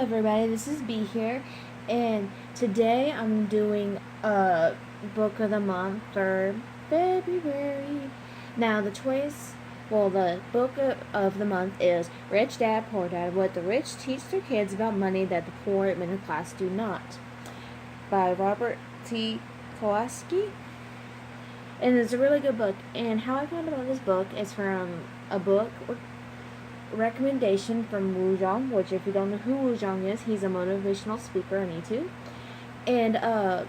everybody, this is B here, and today I'm doing a book of the month for February. Now the book of the month is Rich Dad, Poor Dad, What the Rich Teach Their Kids About Money That the Poor and Middle Class Do Not, by Robert T. Kowalski. And it's a really good book, and how I found about this book is from a book recommendation from Wu Zhang, which if you don't know who Wu Zhang is, he's a motivational speaker on YouTube. And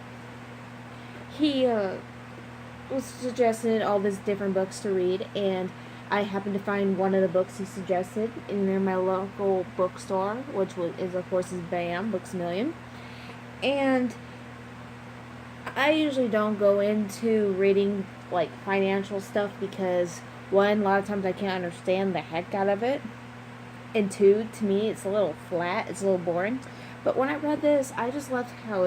he was suggested all these different books to read, and I happened to find one of the books he suggested in my local bookstore, which is of course BAM Books A Million. And I usually don't go into reading like financial stuff because one, a lot of times I can't understand the heck out of it, and two, to me it's a little flat, it's a little boring. But when I read this, I just loved how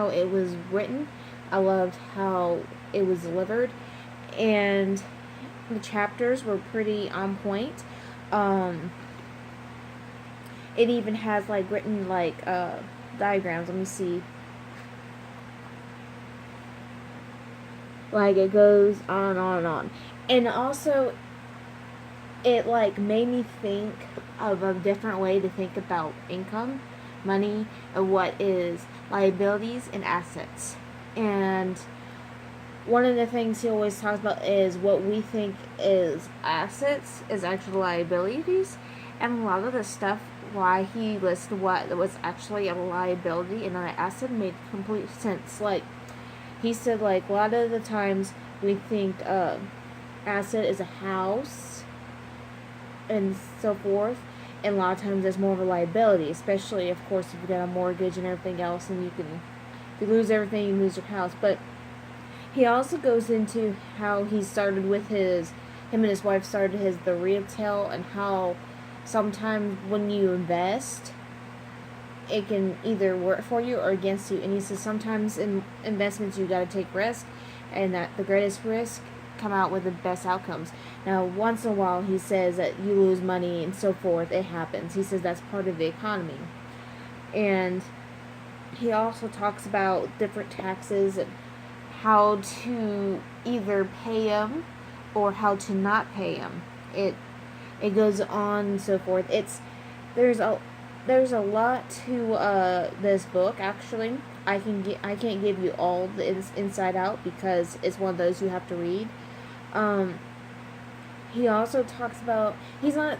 it was written. I loved how it was delivered, and the chapters were pretty on point. It even has like written like diagrams. Let me see. Like it goes on and on and on. And also it like made me think of a different way to think about income, money, and what is liabilities and assets. And one of the things he always talks about is what we think is assets is actually liabilities. And a lot of the stuff why he listed what was actually a liability and an asset made complete sense. Like he said, like a lot of the times we think asset is a house and so forth, and a lot of times it's more of a liability, especially of course if you got a mortgage and everything else, and if you lose everything, you lose your house. But he also goes into how he started with him and his wife started the retail, and how sometimes when you invest it can either work for you or against you. And he says sometimes in investments you got to take risk, and that the greatest risk come out with the best outcomes. Now once in a while he says that you lose money and so forth, it happens. He says that's part of the economy. And he also talks about different taxes and how to either pay them or how to not pay them. It goes on and so forth. There's a lot to this book. Actually, I can't give you all the inside out because it's one of those you have to read. He also talks about he's not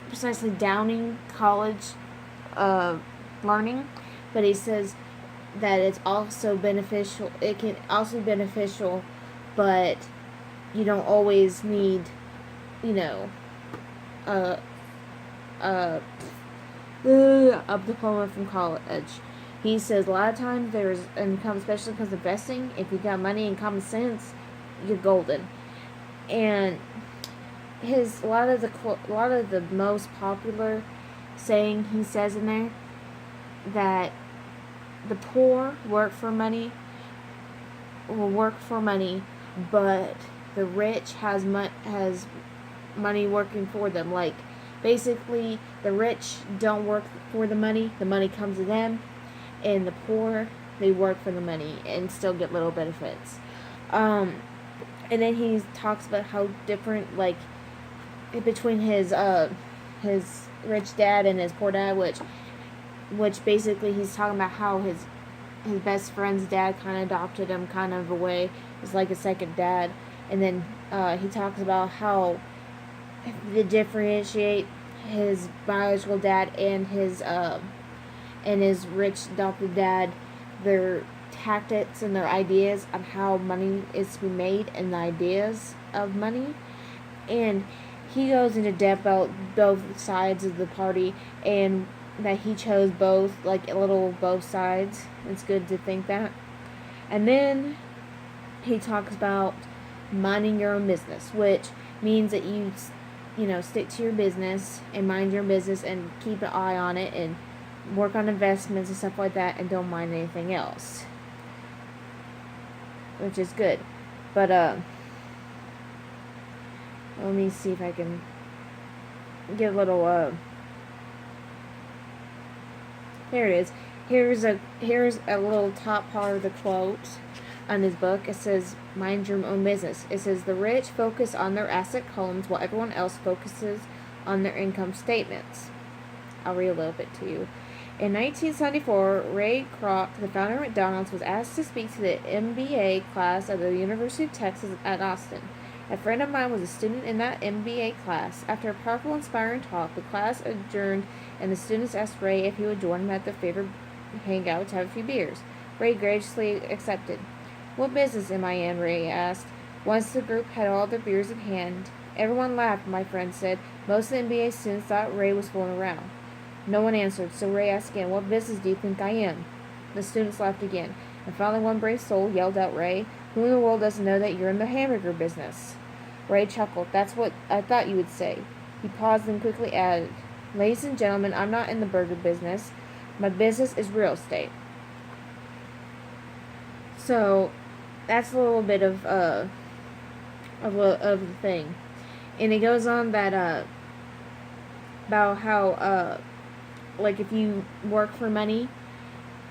precisely downing college learning, but he says that it's also beneficial. It can also be beneficial, but you don't always need, a diploma from college. He says a lot of times especially because investing, if you got money and common sense, you're golden. And a lot of the most popular saying he says in there, that the poor will work for money, but the rich has money working for them. Like basically, the rich don't work for the money comes to them, and the poor, they work for the money and still get little benefits. And then he talks about how different, like, between his rich dad and his poor dad, which basically he's talking about how his best friend's dad kind of adopted him kind of a way. It's like a second dad. And then he talks about how to differentiate his biological dad and his rich adopted dad, their tactics and their ideas on how money is to be made and the ideas of money. And he goes into depth about both sides of the party, and that he chose both, like a little both sides. It's good to think that. And then he talks about minding your own business, which means that you stick to your business and mind your business and keep an eye on it and work on investments and stuff like that, and don't mind anything else, which is good. But let me see if I can get a little Here it is. Here's a little top part of the quote on his book. It says, "Mind your own business." It says, "The rich focus on their asset columns while everyone else focuses on their income statements." I'll read a little bit to you. In 1974, Ray Kroc, the founder of McDonald's, was asked to speak to the MBA class at the University of Texas at Austin. A friend of mine was a student in that MBA class. After a powerful, inspiring talk, the class adjourned, and the students asked Ray if he would join them at their favorite hangout to have a few beers. Ray graciously accepted. "What business am I in?" Ray asked. Once the group had all their beers in hand, everyone laughed, my friend said. Most of the MBA students thought Ray was fooling around. No one answered, so Ray asked again, "What business do you think I am?" The students laughed again, and finally one brave soul yelled out, "Ray, who in the world doesn't know that you're in the hamburger business?" Ray chuckled. "That's what I thought you would say." He paused and quickly added, "Ladies and gentlemen, I'm not in the burger business. My business is real estate." So, that's a little bit of the thing. And it goes on that, about how, like if you work for money,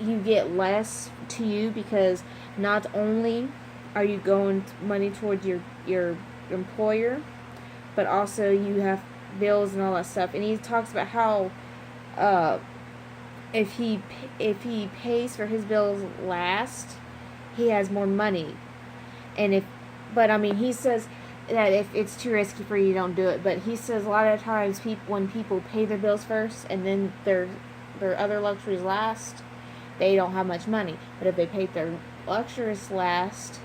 you get less to you because not only are you going money towards your employer, but also you have bills and all that stuff. And he talks about how if he pays for his bills last, he has more money. And he says that if it's too risky for you, don't do it. But he says a lot of times when people pay their bills first and then their other luxuries last, they don't have much money. But if they pay their luxuries last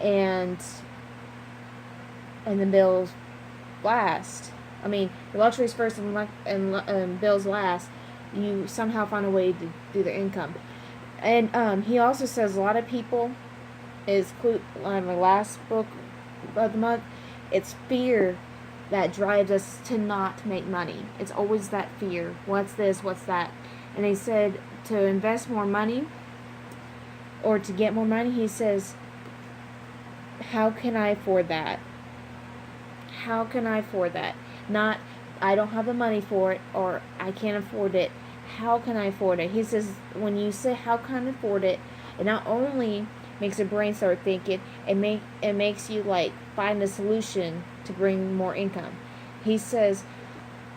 and the bills last, the luxuries first and bills last, you somehow find a way to do their income. And he also says a lot of people on the last book of the month, it's fear that drives us to not make money. It's always that fear. What's this? What's that? And he said to invest more money or to get more money, he says, how can I afford that? How can I afford that? Not, I don't have the money for it or I can't afford it. How can I afford it? He says, when you say how can I afford it, it not only makes your brain start thinking, it makes you find a solution to bring more income. He says,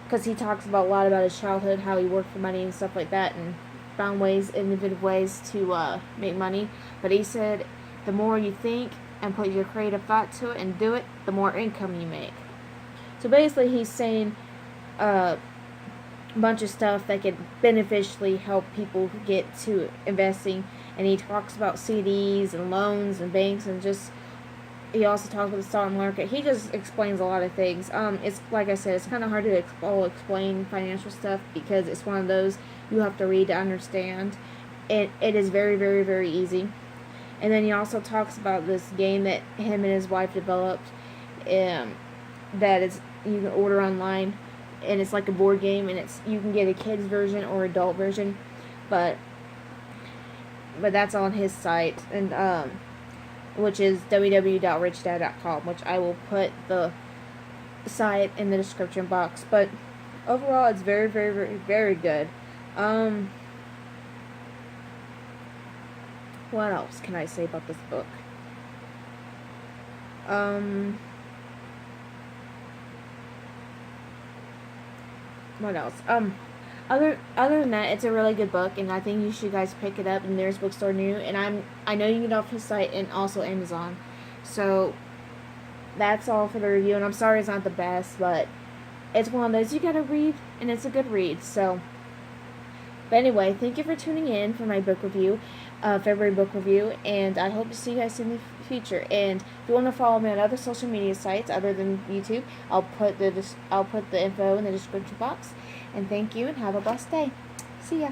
because he talks a lot about his childhood, how he worked for money and stuff like that, and found innovative ways to make money. But he said, the more you think and put your creative thought to it and do it, the more income you make. So basically, he's saying a bunch of stuff that could beneficially help people get to investing. And he talks about CDs and loans and banks and he also talks about the stock market. He just explains a lot of things. It's like I said, it's kind of hard to explain financial stuff because it's one of those you have to read to understand. It is very, very, very easy. And then he also talks about this game that him and his wife developed, that you can order online, and it's like a board game, and you can get a kid's version or adult version, but that's on his site, and which is www.richdad.com, which I will put the site in the description box. But overall, it's very, very, very, very good. What else can I say about this book? What else? Other than that, it's a really good book, and I think you should guys pick it up in Nearest Bookstore New. And I know you can get it off his site and also Amazon. So that's all for the review. And I'm sorry it's not the best, but it's one of those you gotta read, and it's a good read. So, but anyway, thank you for tuning in for my book review, February book review, and I hope to see you guys in the future. And if you want to follow me on other social media sites other than YouTube, I'll put the info in the description box. And thank you, and have a blessed day. See ya.